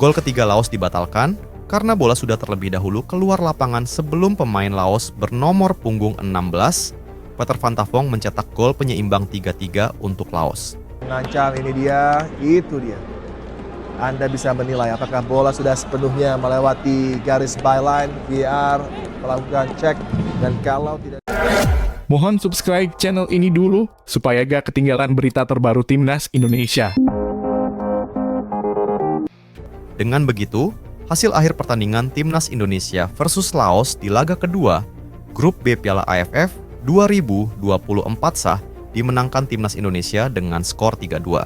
Gol ketiga Laos dibatalkan karena bola sudah terlebih dahulu keluar lapangan sebelum pemain Laos bernomor punggung 16, Peter Van Tavong mencetak gol penyeimbang 3-3 untuk Laos. Mengancam, ini dia, itu dia. Anda bisa menilai apakah bola sudah sepenuhnya melewati garis byline, VAR melakukan cek, dan kalau tidak... Mohon subscribe channel ini dulu supaya gak ketinggalan berita terbaru Timnas Indonesia. Dengan begitu, hasil akhir pertandingan Timnas Indonesia versus Laos di laga kedua Grup B Piala AFF 2024 sah dimenangkan Timnas Indonesia dengan skor 3-2.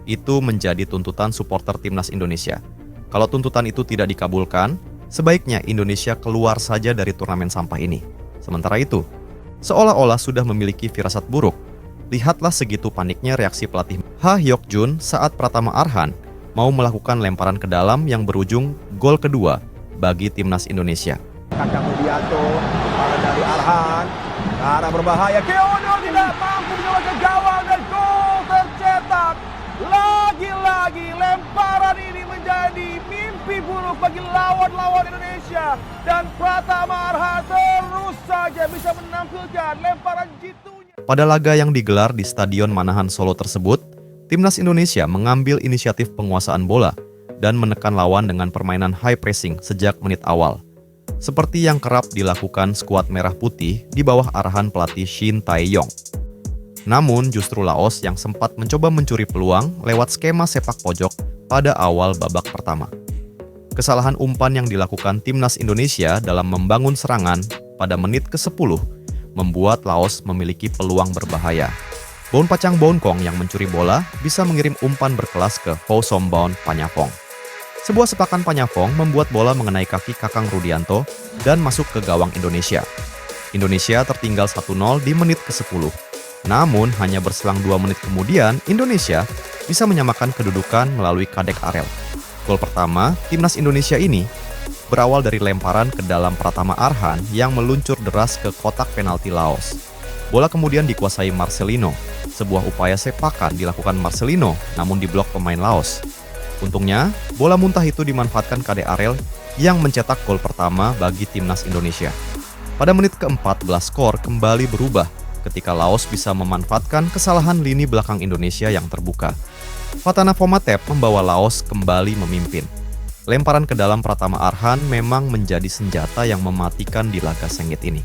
Itu menjadi tuntutan supporter Timnas Indonesia. Kalau tuntutan itu tidak dikabulkan, sebaiknya Indonesia keluar saja dari turnamen sampah ini. Sementara itu, seolah-olah sudah memiliki firasat buruk. Lihatlah segitu paniknya reaksi pelatih Ha Hyok Jun saat Pratama Arhan mau melakukan lemparan ke dalam yang berujung gol kedua bagi Timnas Indonesia. Kakak Mudianto, lemparan dari Arhan, ke arah berbahaya, Keono tidak mampu mencoba ke gawang dan gol tercetak. Lagi-lagi lemparan ini menjadi mimpi buruk bagi lawan-lawan Indonesia. Dan Pratama Arhan terus saja bisa menampilkan lemparan jitunya. Pada laga yang digelar di Stadion Manahan Solo tersebut, Timnas Indonesia mengambil inisiatif penguasaan bola dan menekan lawan dengan permainan high pressing sejak menit awal. Seperti yang kerap dilakukan skuad Merah Putih di bawah arahan pelatih Shin Tae-yong. Namun justru Laos yang sempat mencoba mencuri peluang lewat skema sepak pojok pada awal babak pertama. Kesalahan umpan yang dilakukan Timnas Indonesia dalam membangun serangan pada menit ke-10 membuat Laos memiliki peluang berbahaya. Bounpachang Bouncong yang mencuri bola bisa mengirim umpan berkelas ke Phousombon Panyapong. Sebuah sepakan Panyapong membuat bola mengenai kaki Kakang Rudianto dan masuk ke gawang Indonesia. Indonesia tertinggal 1-0 di menit ke-10. Namun hanya berselang 2 menit kemudian, Indonesia bisa menyamakan kedudukan melalui Kadek Arel. Gol pertama Timnas Indonesia ini berawal dari lemparan ke dalam Pratama Arhan yang meluncur deras ke kotak penalti Laos. Bola kemudian dikuasai Marcelino. Sebuah upaya sepakan dilakukan Marcelino, namun diblok pemain Laos. Untungnya, bola muntah itu dimanfaatkan Kadek Arel yang mencetak gol pertama bagi Timnas Indonesia. Pada menit ke-14 skor kembali berubah ketika Laos bisa memanfaatkan kesalahan lini belakang Indonesia yang terbuka. Fatana Fomatep membawa Laos kembali memimpin. Lemparan ke dalam Pratama Arhan memang menjadi senjata yang mematikan di laga sengit ini.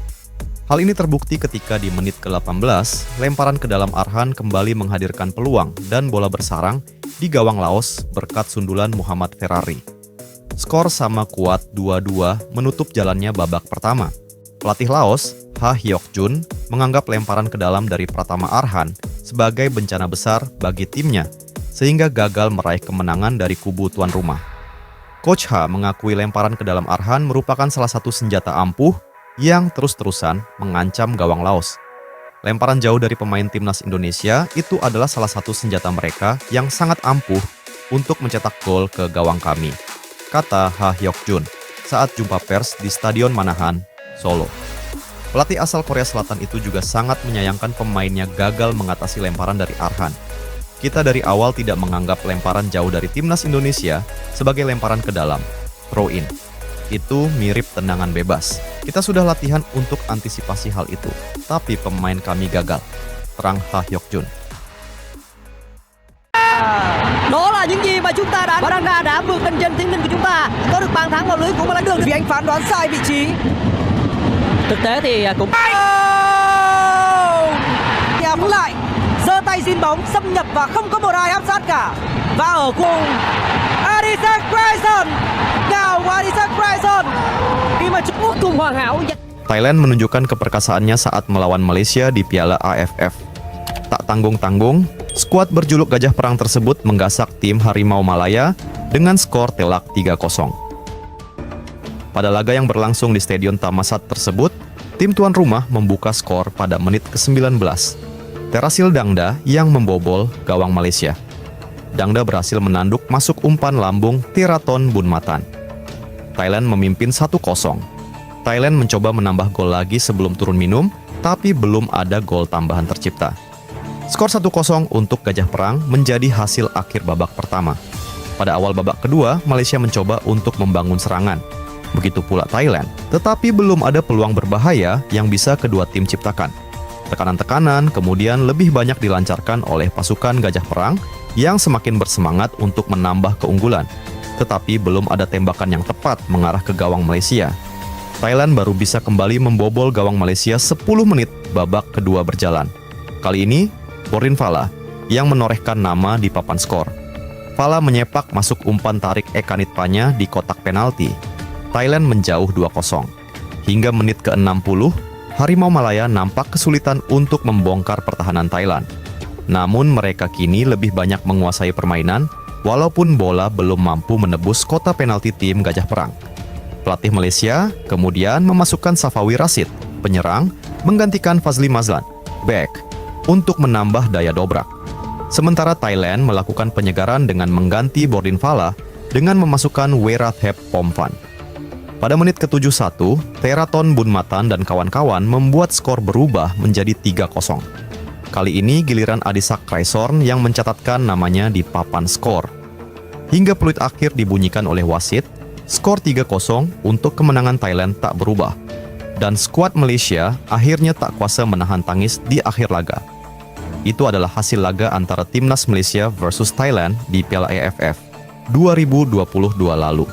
Hal ini terbukti ketika di menit ke-18, lemparan ke dalam Arhan kembali menghadirkan peluang dan bola bersarang di gawang Laos berkat sundulan Muhammad Ferrari. Skor sama kuat 2-2 menutup jalannya babak pertama. Pelatih Laos, Ha Hyok Jun, menganggap lemparan ke dalam dari Pratama Arhan sebagai bencana besar bagi timnya, sehingga gagal meraih kemenangan dari kubu tuan rumah. Coach Ha mengakui lemparan ke dalam Arhan merupakan salah satu senjata ampuh yang terus-terusan mengancam gawang Laos. Lemparan jauh dari pemain Timnas Indonesia itu adalah salah satu senjata mereka yang sangat ampuh untuk mencetak gol ke gawang kami, kata Ha Hyok Jun saat jumpa pers di Stadion Manahan, Solo. Pelatih asal Korea Selatan itu juga sangat menyayangkan pemainnya gagal mengatasi lemparan dari Arhan. Kita dari awal tidak menganggap lemparan jauh dari Timnas Indonesia sebagai lemparan ke dalam, throw in. Itu mirip tendangan bebas. Kita sudah latihan untuk antisipasi hal itu, tapi pemain kami gagal, terang Ha Hyok Jun. Đó là những gì mà chúng ta đã vượt lên chân thiên linh của chúng ta, có được bàn thắng vào lưới cũng là đường vì anh phán đoán sai vị trí. Thực tế thì cũng nhắm lại, giơ tay xin bóng xâm nhập và không có một ai áp sát cả. Và ở cùng Adison Grayson, gào của Adison Grayson khi mà Trung Quốc cùng hoàn hảo. Thailand menunjukkan keperkasaannya saat melawan Malaysia di Piala AFF. Tak tanggung-tanggung, skuad berjuluk Gajah Perang tersebut menggasak tim Harimau Malaya dengan skor telak 3-0. Pada laga yang berlangsung di Stadion Thammasat tersebut, tim tuan rumah membuka skor pada menit ke-19. Terasil Dangda yang membobol gawang Malaysia. Dangda berhasil menanduk masuk umpan lambung Tiraton Bunmatan. Thailand memimpin 1-0. Thailand mencoba menambah gol lagi sebelum turun minum, tapi belum ada gol tambahan tercipta. Skor 1-0 untuk Gajah Perang menjadi hasil akhir babak pertama. Pada awal babak kedua, Malaysia mencoba untuk membangun serangan. Begitu pula Thailand, tetapi belum ada peluang berbahaya yang bisa kedua tim ciptakan. Tekanan-tekanan kemudian lebih banyak dilancarkan oleh pasukan Gajah Perang yang semakin bersemangat untuk menambah keunggulan. Tetapi belum ada tembakan yang tepat mengarah ke gawang Malaysia. Thailand baru bisa kembali membobol gawang Malaysia 10 menit babak kedua berjalan. Kali ini, Borin Fala yang menorehkan nama di papan skor. Fala menyepak masuk umpan tarik Eka Nitpanya di kotak penalti. Thailand menjauh 2-0. Hingga menit ke-60, Harimau Malaya nampak kesulitan untuk membongkar pertahanan Thailand. Namun mereka kini lebih banyak menguasai permainan, walaupun bola belum mampu menebus kotak penalti tim Gajah Perang. Pelatih Malaysia kemudian memasukkan Safawi Rashid, penyerang, menggantikan Fazli Mazlan, back, untuk menambah daya dobrak. Sementara Thailand melakukan penyegaran dengan mengganti Borin Fala dengan memasukkan Werathep Pomvan. Pada menit ke-71, Teraton Bunmatan dan kawan-kawan membuat skor berubah menjadi 3-0. Kali ini giliran Adisak Kraisorn yang mencatatkan namanya di papan skor. Hingga peluit akhir dibunyikan oleh wasit, skor 3-0 untuk kemenangan Thailand tak berubah. Dan skuad Malaysia akhirnya tak kuasa menahan tangis di akhir laga. Itu adalah hasil laga antara Timnas Malaysia versus Thailand di Piala AFF 2022 lalu.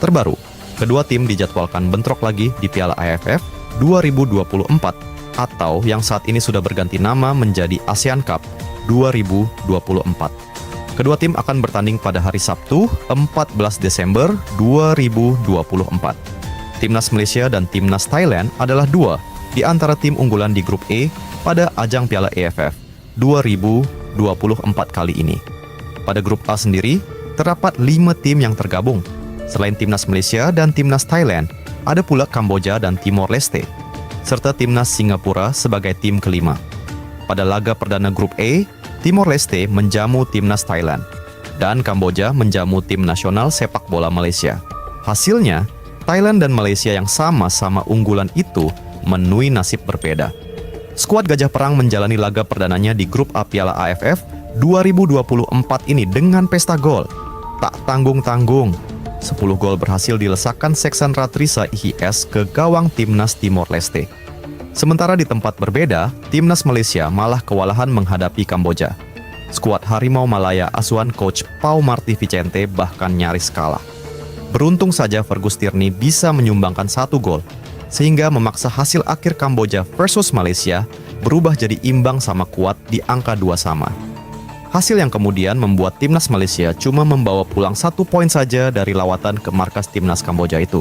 Terbaru, kedua tim dijadwalkan bentrok lagi di Piala AFF 2024 atau yang saat ini sudah berganti nama menjadi ASEAN Cup 2024. Kedua tim akan bertanding pada hari Sabtu, 14 Desember 2024. Timnas Malaysia dan Timnas Thailand adalah dua di antara tim unggulan di grup E pada ajang Piala AFF 2024 kali ini. Pada grup A sendiri, terdapat 5 tim yang tergabung. Selain Timnas Malaysia dan Timnas Thailand, ada pula Kamboja dan Timor Leste, serta Timnas Singapura sebagai tim kelima. Pada laga perdana grup A, Timor Leste menjamu Timnas Thailand, dan Kamboja menjamu tim nasional sepak bola Malaysia. Hasilnya, Thailand dan Malaysia yang sama-sama unggulan itu menui nasib berbeda. Skuad Gajah Perang menjalani laga perdananya di grup A Piala AFF 2024 ini dengan pesta gol. Tak tanggung-tanggung, 10 gol berhasil dilesakkan Seksan Ratrisa IHS ke gawang Timnas Timor Leste. Sementara di tempat berbeda, Timnas Malaysia malah kewalahan menghadapi Kamboja. Skuad Harimau Malaya asuhan coach Pau Marti Vicente bahkan nyaris kalah. Beruntung saja Fergus Tierney bisa menyumbangkan 1 gol, sehingga memaksa hasil akhir Kamboja versus Malaysia berubah jadi imbang sama kuat di angka 2 sama. Hasil yang kemudian membuat Timnas Malaysia cuma membawa pulang 1 poin saja dari lawatan ke markas Timnas Kamboja itu.